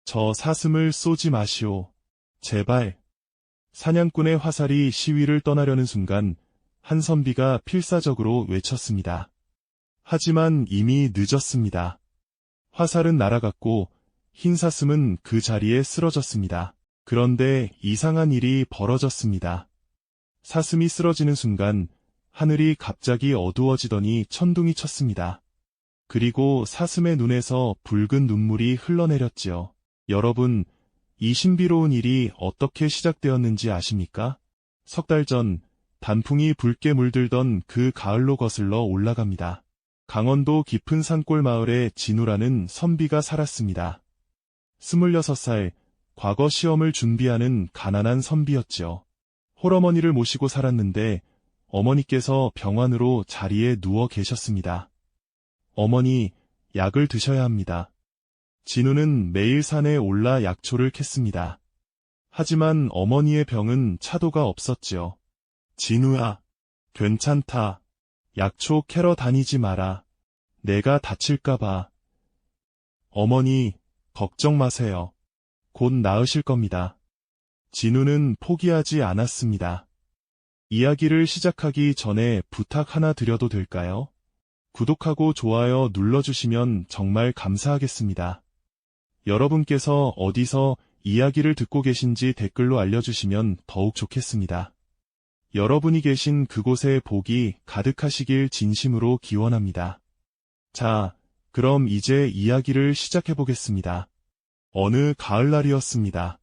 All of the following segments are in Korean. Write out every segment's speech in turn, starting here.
저 사슴을 쏘지 마시오. 제발. 사냥꾼의 화살이 시위를 떠나려는 순간 한 선비가 필사적으로 외쳤습니다. 하지만 이미 늦었습니다. 화살은 날아갔고 흰 사슴은 그 자리에 쓰러졌습니다. 그런데 이상한 일이 벌어졌습니다. 사슴이 쓰러지는 순간 하늘이 갑자기 어두워지더니 천둥이 쳤습니다. 그리고 사슴의 눈에서 붉은 눈물이 흘러내렸지요. 여러분, 이 신비로운 일이 어떻게 시작되었는지 아십니까? 석 달 전 단풍이 붉게 물들던 그 가을로 거슬러 올라갑니다. 강원도 깊은 산골 마을에 진우라는 선비가 살았습니다. 26살, 과거 시험을 준비하는 가난한 선비였지요. 홀어머니를 모시고 살았는데 어머니께서 병환으로 자리에 누워 계셨습니다. 어머니, 약을 드셔야 합니다. 진우는 매일 산에 올라 약초를 캤습니다. 하지만 어머니의 병은 차도가 없었지요. 진우야, 괜찮다. 약초 캐러 다니지 마라. 내가 다칠까봐. 어머니, 걱정 마세요. 곧 나으실 겁니다. 진우는 포기하지 않았습니다. 이야기를 시작하기 전에 부탁 하나 드려도 될까요? 구독하고 좋아요 눌러주시면 정말 감사하겠습니다. 여러분께서 어디서 이야기를 듣고 계신지 댓글로 알려주시면 더욱 좋겠습니다. 여러분이 계신 그곳에 복이 가득하시길 진심으로 기원합니다. 자, 그럼 이제 이야기를 시작해보겠습니다. 어느 가을날이었습니다.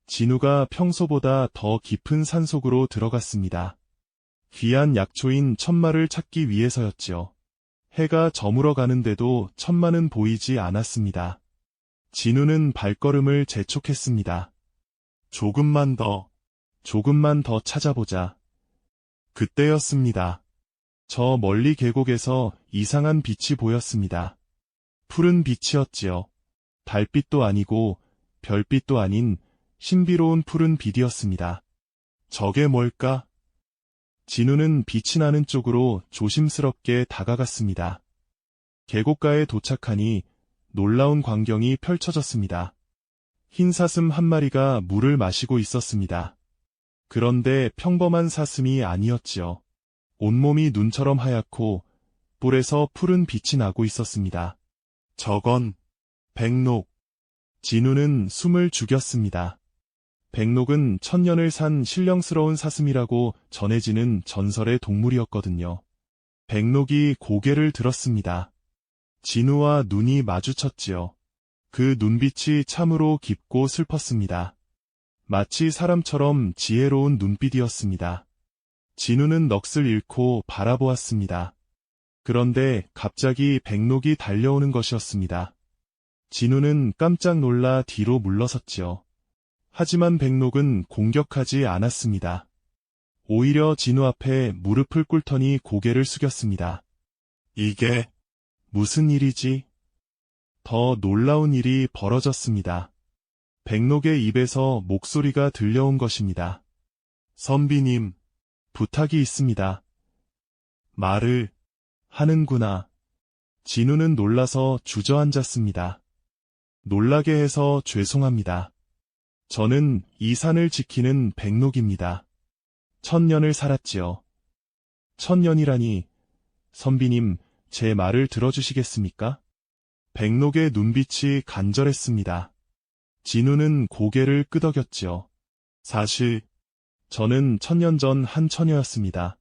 진우가 평소보다 더 깊은 산속으로 들어갔습니다. 귀한 약초인 천마를 찾기 위해서였지요. 해가 저물어 가는데도 천마는 보이지 않았습니다. 진우는 발걸음을 재촉했습니다. 조금만 더 찾아보자. 그때였습니다. 저 멀리 계곡에서 이상한 빛이 보였습니다. 푸른 빛이었지요. 달빛도 아니고 별빛도 아닌 신비로운 푸른 빛이었습니다. 저게 뭘까? 진우는 빛이 나는 쪽으로 조심스럽게 다가갔습니다. 계곡가에 도착하니 놀라운 광경이 펼쳐졌습니다. 흰 사슴 한 마리가 물을 마시고 있었습니다. 그런데 평범한 사슴이 아니었지요. 온몸이 눈처럼 하얗고 뿔에서 푸른 빛이 나고 있었습니다. 저건 백록. 진우는 숨을 죽였습니다. 백록은 천년을 산 신령스러운 사슴이라고 전해지는 전설의 동물이었거든요. 백록이 고개를 들었습니다. 진우와 눈이 마주쳤지요. 그 눈빛이 참으로 깊고 슬펐습니다. 마치 사람처럼 지혜로운 눈빛이었습니다. 진우는 넋을 잃고 바라보았습니다. 그런데 갑자기 백록이 달려오는 것이었습니다. 진우는 깜짝 놀라 뒤로 물러섰지요. 하지만 백록은 공격하지 않았습니다. 오히려 진우 앞에 무릎을 꿇더니 고개를 숙였습니다. 이게 무슨 일이지? 더 놀라운 일이 벌어졌습니다. 백록의 입에서 목소리가 들려온 것입니다. 선비님, 부탁이 있습니다. 말을 하는구나. 진우는 놀라서 주저앉았습니다. 놀라게 해서 죄송합니다. 저는 이 산을 지키는 백록입니다. 1000년을 살았지요. 1000년이라니, 선비님, 제 말을 들어주시겠습니까? 백록의 눈빛이 간절했습니다. 진우는 고개를 끄덕였지요. 사실, 저는 1000년 전 한 처녀였습니다.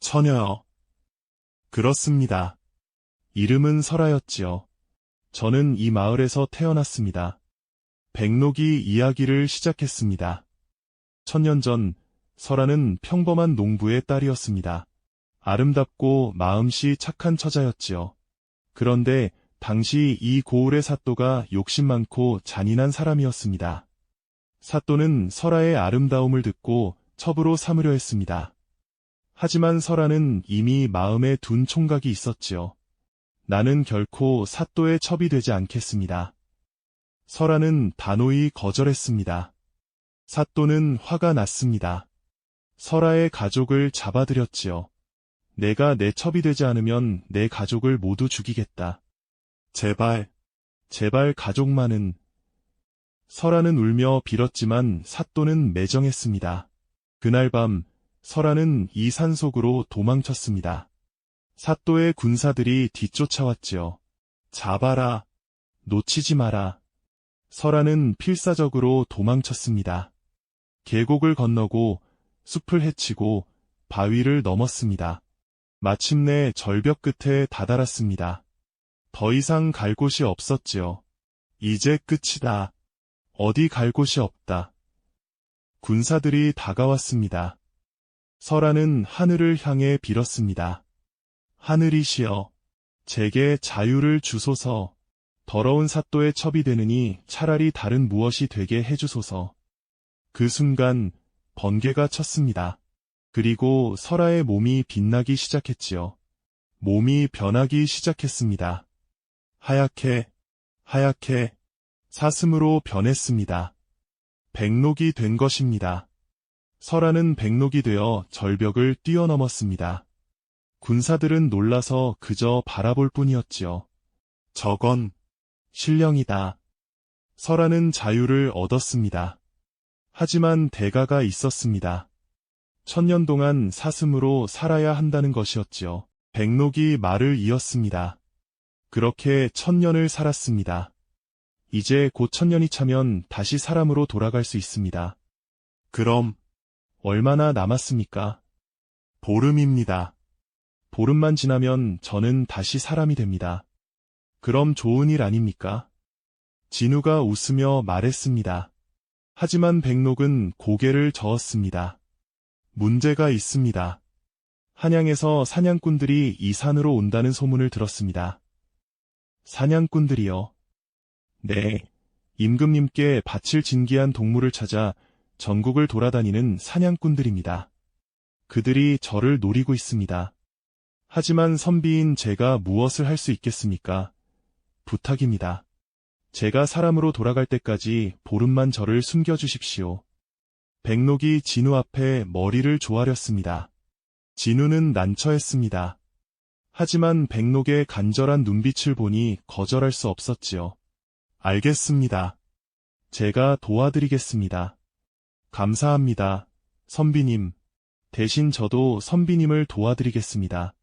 처녀요? 그렇습니다. 이름은 설아였지요. 저는 이 마을에서 태어났습니다. 백록이 이야기를 시작했습니다. 1000년 전, 설아는 평범한 농부의 딸이었습니다. 아름답고 마음씨 착한 처자였지요. 그런데 당시 이 고을의 사또가 욕심 많고 잔인한 사람이었습니다. 사또는 설아의 아름다움을 듣고 첩으로 삼으려 했습니다. 하지만 설아는 이미 마음에 둔 총각이 있었지요. 나는 결코 사또의 첩이 되지 않겠습니다. 설아는 단호히 거절했습니다. 사또는 화가 났습니다. 설아의 가족을 잡아들였지요. 내가 내 첩이 되지 않으면 내 가족을 모두 죽이겠다. 제발 가족만은 설아는 울며 빌었지만 사또는 매정했습니다. 그날 밤 설아는 이 산속으로 도망쳤습니다. 사또의 군사들이 뒤쫓아왔지요. 잡아라. 놓치지 마라. 설아는 필사적으로 도망쳤습니다. 계곡을 건너고 숲을 헤치고 바위를 넘었습니다. 마침내 절벽 끝에 다다랐습니다. 더 이상 갈 곳이 없었지요. 이제 끝이다. 어디 갈 곳이 없다. 군사들이 다가왔습니다. 설아는 하늘을 향해 빌었습니다. 하늘이시여, 제게 자유를 주소서. 더러운 사또의 첩이 되느니 차라리 다른 무엇이 되게 해주소서. 그 순간 번개가 쳤습니다. 그리고 설아의 몸이 빛나기 시작했지요. 몸이 변하기 시작했습니다. 하얗게, 하얗게 사슴으로 변했습니다. 백록이 된 것입니다. 설아는 백록이 되어 절벽을 뛰어넘었습니다. 군사들은 놀라서 그저 바라볼 뿐이었지요. 저건 신령이다. 설아는 자유를 얻었습니다. 하지만 대가가 있었습니다. 1000년 동안 사슴으로 살아야 한다는 것이었지요. 백록이 말을 이었습니다. 그렇게 1000년을 살았습니다. 이제 곧 1000년이 차면 다시 사람으로 돌아갈 수 있습니다. 그럼 얼마나 남았습니까? 보름입니다. 보름만 지나면 저는 다시 사람이 됩니다. 그럼 좋은 일 아닙니까? 진우가 웃으며 말했습니다. 하지만 백록은 고개를 저었습니다. 문제가 있습니다. 한양에서 사냥꾼들이 이 산으로 온다는 소문을 들었습니다. 사냥꾼들이요? 네, 임금님께 바칠 진귀한 동물을 찾아 전국을 돌아다니는 사냥꾼들입니다. 그들이 저를 노리고 있습니다. 하지만 선비인 제가 무엇을 할 수 있겠습니까? 부탁입니다. 제가 사람으로 돌아갈 때까지 보름만 저를 숨겨주십시오. 백록이 진우 앞에 머리를 조아렸습니다. 진우는 난처했습니다. 하지만 백록의 간절한 눈빛을 보니 거절할 수 없었지요. 알겠습니다. 제가 도와드리겠습니다. 감사합니다, 선비님. 대신 저도 선비님을 도와드리겠습니다.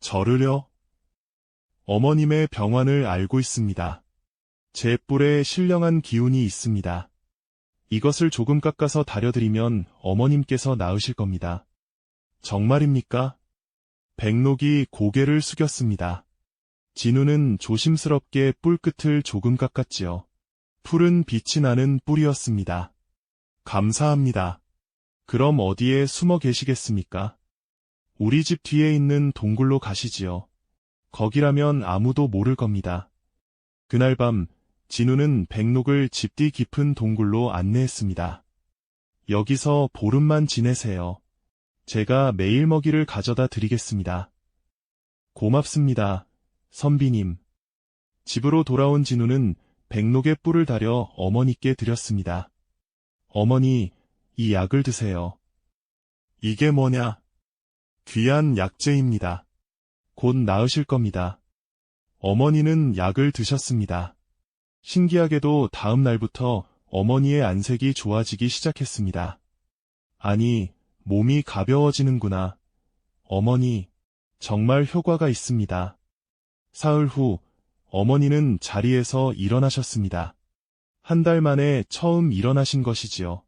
저를요? 어머님의 병환을 알고 있습니다. 제 뿔에 신령한 기운이 있습니다. 이것을 조금 깎아서 다려드리면 어머님께서 나으실 겁니다. 정말입니까? 백록이 고개를 숙였습니다. 진우는 조심스럽게 뿔끝을 조금 깎았지요. 푸른 빛이 나는 뿔이었습니다. 감사합니다. 그럼 어디에 숨어 계시겠습니까? 우리 집 뒤에 있는 동굴로 가시지요. 거기라면 아무도 모를 겁니다. 그날 밤 진우는 백록을 집 뒤 깊은 동굴로 안내했습니다. 여기서 보름만 지내세요. 제가 매일 먹이를 가져다 드리겠습니다. 고맙습니다, 선비님. 집으로 돌아온 진우는 백록의 뿔을 다려 어머니께 드렸습니다. 어머니, 이 약을 드세요. 이게 뭐냐? 귀한 약재입니다. 곧 나으실 겁니다. 어머니는 약을 드셨습니다. 신기하게도 다음 날부터 어머니의 안색이 좋아지기 시작했습니다. 아니, 몸이 가벼워지는구나. 어머니, 정말 효과가 있습니다. 사흘 후, 어머니는 자리에서 일어나셨습니다. 한 달 만에 처음 일어나신 것이지요.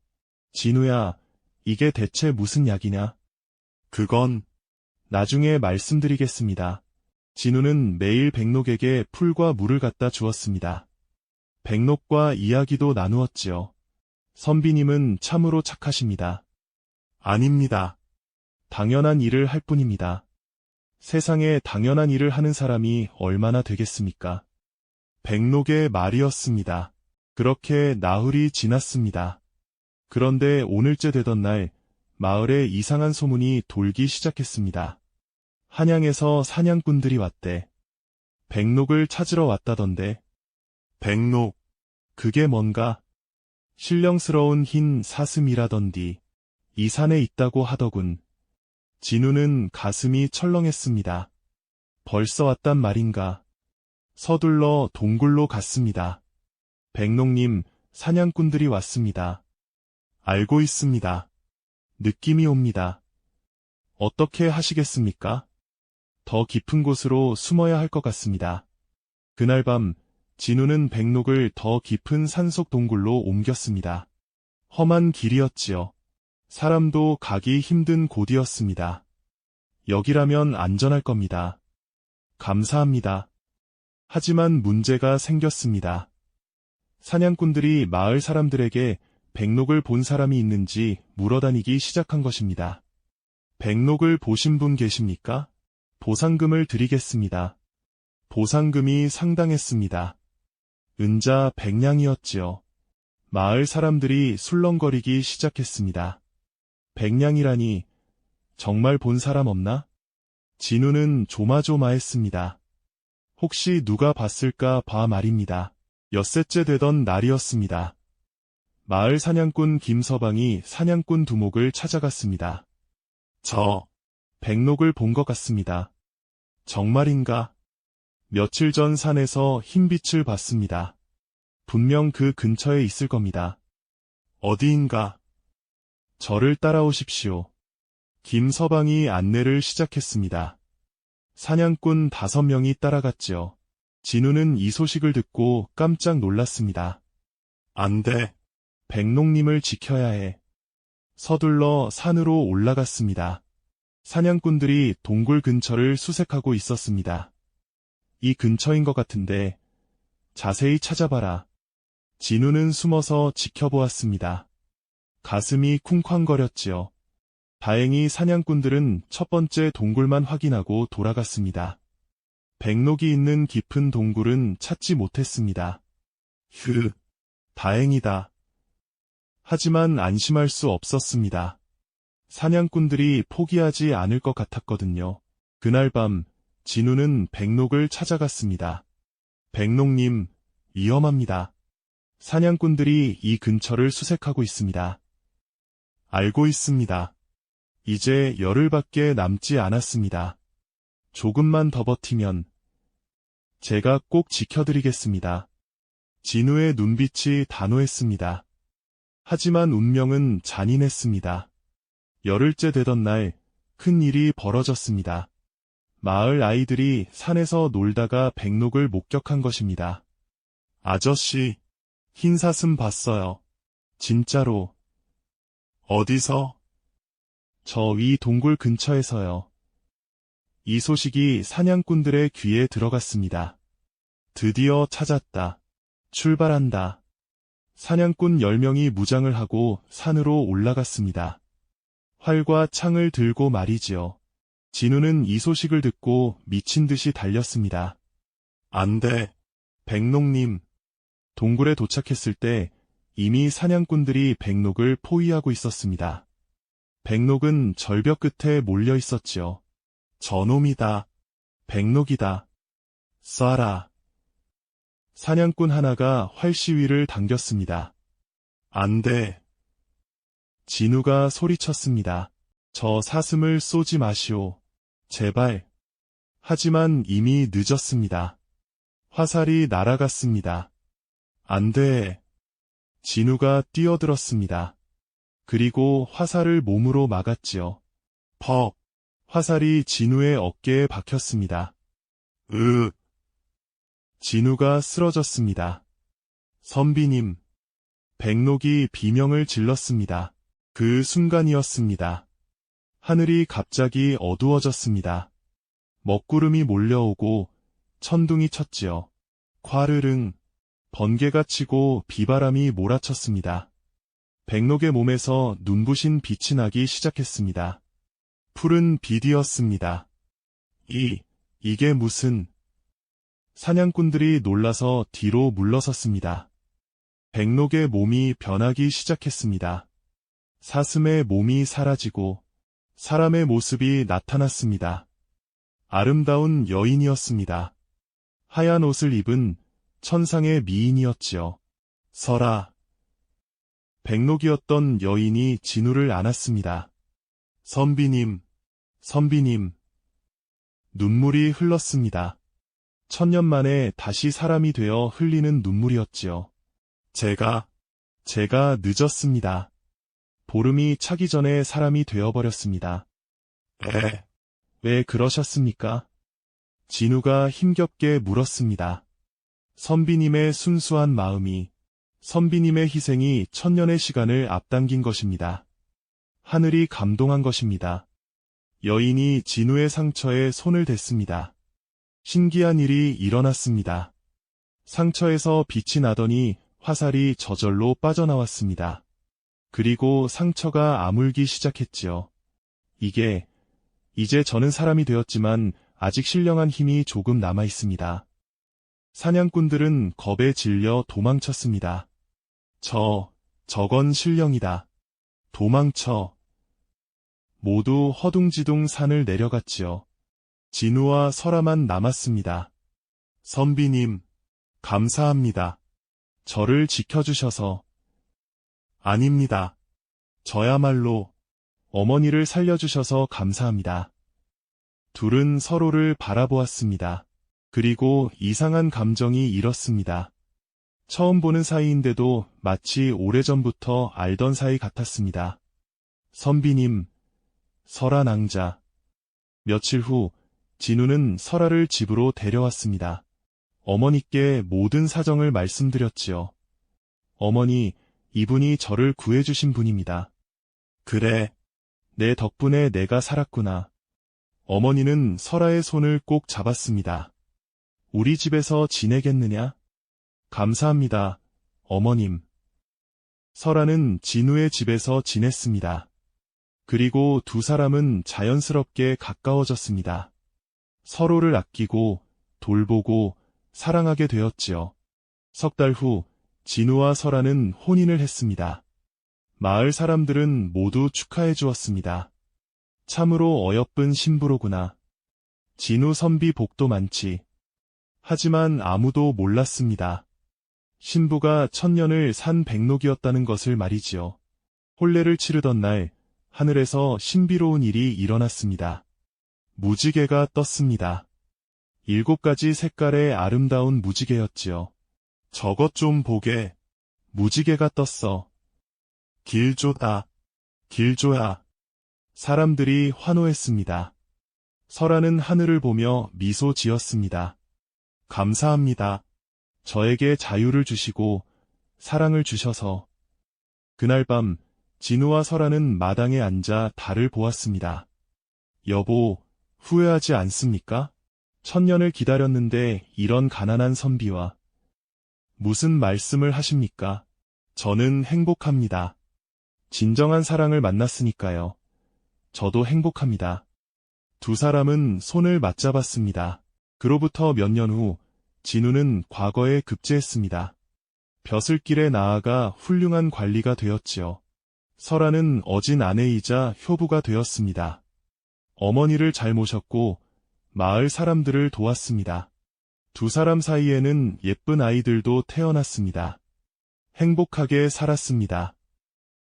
진우야, 이게 대체 무슨 약이냐? 그건 나중에 말씀드리겠습니다. 진우는 매일 백록에게 풀과 물을 갖다 주었습니다. 백록과 이야기도 나누었지요. 선비님은 참으로 착하십니다. 아닙니다. 당연한 일을 할 뿐입니다. 세상에 당연한 일을 하는 사람이 얼마나 되겠습니까? 백록의 말이었습니다. 그렇게 나흘이 지났습니다. 그런데 오늘째 되던 날, 마을에 이상한 소문이 돌기 시작했습니다. 한양에서 사냥꾼들이 왔대. 백록을 찾으러 왔다던데. 백록, 그게 뭔가? 신령스러운 흰 사슴이라던디. 이 산에 있다고 하더군. 진우는 가슴이 철렁했습니다. 벌써 왔단 말인가. 서둘러 동굴로 갔습니다. 백록님, 사냥꾼들이 왔습니다. 알고 있습니다. 느낌이 옵니다. 어떻게 하시겠습니까? 더 깊은 곳으로 숨어야 할 것 같습니다. 그날 밤, 진우는 백록을 더 깊은 산속 동굴로 옮겼습니다. 험한 길이었지요. 사람도 가기 힘든 곳이었습니다. 여기라면 안전할 겁니다. 감사합니다. 하지만 문제가 생겼습니다. 사냥꾼들이 마을 사람들에게 백록을 본 사람이 있는지 물어다니기 시작한 것입니다. 백록을 보신 분 계십니까? 보상금을 드리겠습니다. 보상금이 상당했습니다. 은자 100냥이었지요. 마을 사람들이 술렁거리기 시작했습니다. 100냥이라니 정말 본 사람 없나? 진우는 조마조마했습니다. 혹시 누가 봤을까 봐 말입니다. 엿새째 되던 날이었습니다. 마을 사냥꾼 김서방이 사냥꾼 두목을 찾아갔습니다. 저 백록을 본 것 같습니다. 정말인가? 며칠 전 산에서 흰빛을 봤습니다. 분명 그 근처에 있을 겁니다. 어디인가? 저를 따라오십시오. 김서방이 안내를 시작했습니다. 사냥꾼 5명이 따라갔지요. 진우는 이 소식을 듣고 깜짝 놀랐습니다. 안 돼. 백록님을 지켜야 해. 서둘러 산으로 올라갔습니다. 사냥꾼들이 동굴 근처를 수색하고 있었습니다. 이 근처인 것 같은데 자세히 찾아봐라. 진우는 숨어서 지켜보았습니다. 가슴이 쿵쾅거렸지요. 다행히 사냥꾼들은 첫 번째 동굴만 확인하고 돌아갔습니다. 백록이 있는 깊은 동굴은 찾지 못했습니다. 휴, 다행이다. 하지만 안심할 수 없었습니다. 사냥꾼들이 포기하지 않을 것 같았거든요. 그날 밤, 진우는 백록을 찾아갔습니다. 백록님, 위험합니다. 사냥꾼들이 이 근처를 수색하고 있습니다. 알고 있습니다. 이제 열흘밖에 남지 않았습니다. 조금만 더 버티면 제가 꼭 지켜드리겠습니다. 진우의 눈빛이 단호했습니다. 하지만 운명은 잔인했습니다. 열흘째 되던 날, 큰 일이 벌어졌습니다. 마을 아이들이 산에서 놀다가 백록을 목격한 것입니다. 아저씨, 흰 사슴 봤어요. 진짜로. 어디서? 저 위 동굴 근처에서요. 이 소식이 사냥꾼들의 귀에 들어갔습니다. 드디어 찾았다. 출발한다. 사냥꾼 10명이 무장을 하고 산으로 올라갔습니다. 활과 창을 들고 말이지요. 진우는 이 소식을 듣고 미친 듯이 달렸습니다. 안 돼. 백록님. 동굴에 도착했을 때 이미 사냥꾼들이 백록을 포위하고 있었습니다. 백록은 절벽 끝에 몰려 있었지요. 저놈이다. 백록이다. 쏴라. 사냥꾼 하나가 활시위를 당겼습니다. 안 돼. 진우가 소리쳤습니다. 저 사슴을 쏘지 마시오. 제발. 하지만 이미 늦었습니다. 화살이 날아갔습니다. 안 돼. 진우가 뛰어들었습니다. 그리고 화살을 몸으로 막았지요. 퍽. 화살이 진우의 어깨에 박혔습니다. 진우가 쓰러졌습니다. 선비님. 백록이 비명을 질렀습니다. 그 순간이었습니다. 하늘이 갑자기 어두워졌습니다. 먹구름이 몰려오고 천둥이 쳤지요. 콰르릉. 번개가 치고 비바람이 몰아쳤습니다. 백록의 몸에서 눈부신 빛이 나기 시작했습니다. 푸른 빛이었습니다. 이게 무슨... 사냥꾼들이 놀라서 뒤로 물러섰습니다. 백록의 몸이 변하기 시작했습니다. 사슴의 몸이 사라지고 사람의 모습이 나타났습니다. 아름다운 여인이었습니다. 하얀 옷을 입은 천상의 미인이었지요. 서라. 백록이었던 여인이 진우를 안았습니다. 선비님, 선비님. 눈물이 흘렀습니다. 1000년 만에 다시 사람이 되어 흘리는 눈물이었지요. 제가 제가 늦었습니다. 보름이 차기 전에 사람이 되어버렸습니다. 왜 그러셨습니까? 진우가 힘겹게 물었습니다. 선비님의 순수한 마음이, 선비님의 희생이 천년의 시간을 앞당긴 것입니다. 하늘이 감동한 것입니다. 여인이 진우의 상처에 손을 댔습니다. 신기한 일이 일어났습니다. 상처에서 빛이 나더니 화살이 저절로 빠져나왔습니다. 그리고 상처가 아물기 시작했지요. 이제 저는 사람이 되었지만 아직 신령한 힘이 조금 남아 있습니다. 사냥꾼들은 겁에 질려 도망쳤습니다. 저건 신령이다. 도망쳐. 모두 허둥지둥 산을 내려갔지요. 진우와 설아만 남았습니다. 선비님, 감사합니다. 저를 지켜주셔서. 아닙니다. 저야말로 어머니를 살려주셔서 감사합니다. 둘은 서로를 바라보았습니다. 그리고 이상한 감정이 일었습니다. 처음 보는 사이인데도 마치 오래전부터 알던 사이 같았습니다. 선비님, 설아 낭자. 며칠 후 진우는 설아를 집으로 데려왔습니다. 어머니께 모든 사정을 말씀드렸지요. 어머니, 이분이 저를 구해주신 분입니다. 그래, 내 덕분에 내가 살았구나. 어머니는 설아의 손을 꼭 잡았습니다. 우리 집에서 지내겠느냐? 감사합니다, 어머님. 설아는 진우의 집에서 지냈습니다. 그리고 두 사람은 자연스럽게 가까워졌습니다. 서로를 아끼고 돌보고 사랑하게 되었지요. 석 달 후 진우와 설아는 혼인을 했습니다. 마을 사람들은 모두 축하해 주었습니다. 참으로 어여쁜 신부로구나. 진우 선비 복도 많지. 하지만 아무도 몰랐습니다. 신부가 천년을 산 백록이었다는 것을 말이지요. 혼례를 치르던 날 하늘에서 신비로운 일이 일어났습니다. 무지개가 떴습니다. 7가지 색깔의 아름다운 무지개였지요. 저것 좀 보게. 무지개가 떴어. 길조다. 길조야. 사람들이 환호했습니다. 설아는 하늘을 보며 미소 지었습니다. 감사합니다. 저에게 자유를 주시고 사랑을 주셔서. 그날 밤 진우와 설아는 마당에 앉아 달을 보았습니다. 여보, 후회하지 않습니까? 천년을 기다렸는데 이런 가난한 선비와. 무슨 말씀을 하십니까? 저는 행복합니다. 진정한 사랑을 만났으니까요. 저도 행복합니다. 두 사람은 손을 맞잡았습니다. 그로부터 몇 년 후 진우는 과거에 급제했습니다. 벼슬길에 나아가 훌륭한 관리가 되었지요. 설아는 어진 아내이자 효부가 되었습니다. 어머니를 잘 모셨고 마을 사람들을 도왔습니다. 두 사람 사이에는 예쁜 아이들도 태어났습니다. 행복하게 살았습니다.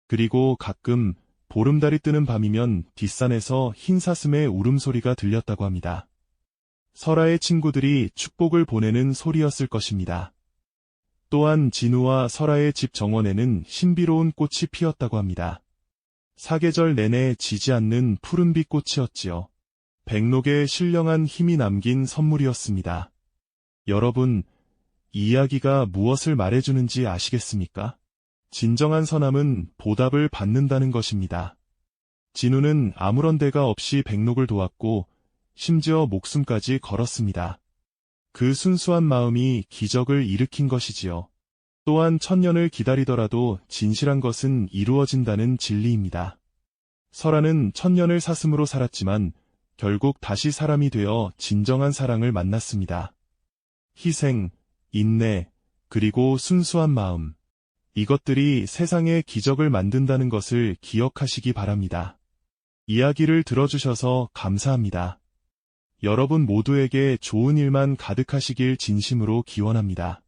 그리고 가끔 보름달이 뜨는 밤이면 뒷산에서 흰사슴의 울음소리가 들렸다고 합니다. 설아의 친구들이 축복을 보내는 소리였을 것입니다. 또한 진우와 설아의 집 정원에는 신비로운 꽃이 피었다고 합니다. 사계절 내내 지지 않는 푸른빛 꽃이었지요. 백록에 신령한 힘이 남긴 선물이었습니다. 여러분, 이 이야기가 무엇을 말해주는지 아시겠습니까? 진정한 선함은 보답을 받는다는 것입니다. 진우는 아무런 대가 없이 백록을 도왔고 심지어 목숨까지 걸었습니다. 그 순수한 마음이 기적을 일으킨 것이지요. 또한 천년을 기다리더라도 진실한 것은 이루어진다는 진리입니다. 설아는 천년을 사슴으로 살았지만 결국 다시 사람이 되어 진정한 사랑을 만났습니다. 희생, 인내, 그리고 순수한 마음. 이것들이 세상에 기적을 만든다는 것을 기억하시기 바랍니다. 이야기를 들어주셔서 감사합니다. 여러분 모두에게 좋은 일만 가득하시길 진심으로 기원합니다.